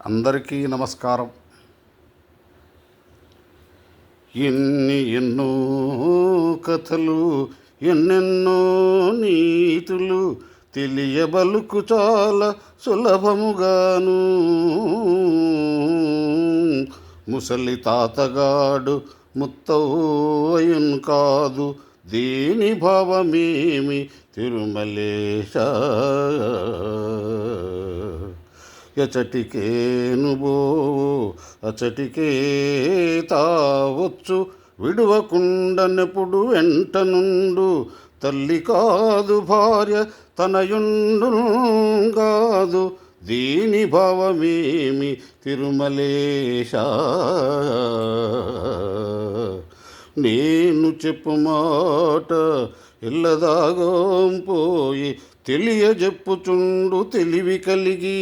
అందరికీ నమస్కారం. ఎన్నో కథలు, ఎన్నెన్నో నీతులు తెలియబలుకు చాలా సులభముగాను. ముసలి తాతగాడు ముత్తయ్యన్ కాదు, దీని భావమేమి తిరుమలేశ. ఎచటికేనుబో అచటికే తావచ్చు, విడువకుండనెప్పుడు వెంట నుండు. తల్లి కాదు భార్య తనయుండు కాదు, దీని భావమేమి తిరుమలేశ. నేను చెప్పు మాట ఇల్లదాగం పోయి తెలియజెప్పుచుండు తెలివి కలిగి.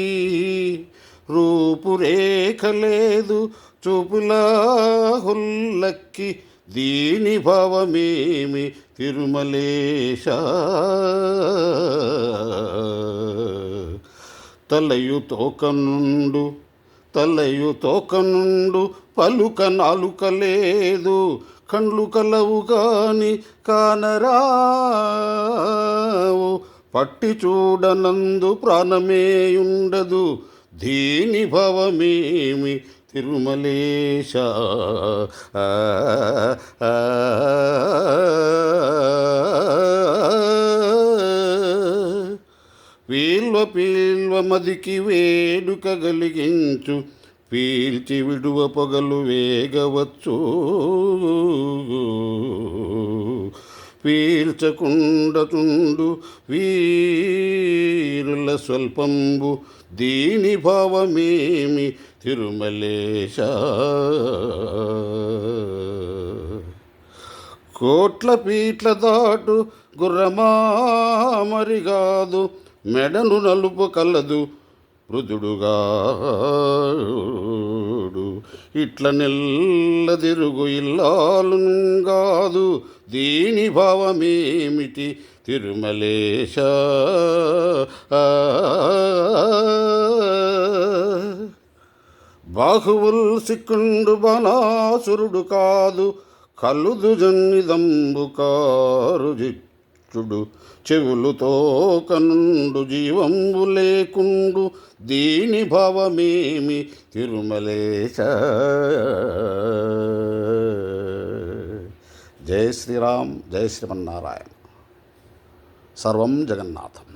రూపురేఖ లేదు చూపులా హుల్లక్కి, దీని భావమేమి తిరుమలేశ. తలయు తోకనుండు పలుక నాలుక లేదు. కండ్లు కలవు కాని కానరావు, పట్టి చూడనందు ప్రాణమేయుండదు, దీని భావమేమి తిరుమలేశ. పీల్వ మదికి వేడుక కలిగించు, పీల్చి విడువ పొగలు వేగవచ్చు. పీల్చకుండతుండు వీరుల స్వల్పంబు, దీని భావమేమి తిరుమలేశ. కోట్ల పీట్ల దాటు గుర్రమామరిగాదు, మెడను నలుపు కలదు మృదుడుగాడు. ఇట్ల నెల్లదిరుగు ఇల్లాలుగాదు, దీని భావమేమిటి తిరుమలేశ. బాహువుల్ సిక్కుండు బాణాసురుడు కాదు, కలుదు జన్నిదంబు కారు జిచ్చుడు. చెవులుతో కనుండు జీవంబు లేకుండు, దీని భావమేమి తిరుమలేశ. జై శ్రీరామ్, జై శ్రీమన్నారాయణ. సర్వం జగన్నాథం.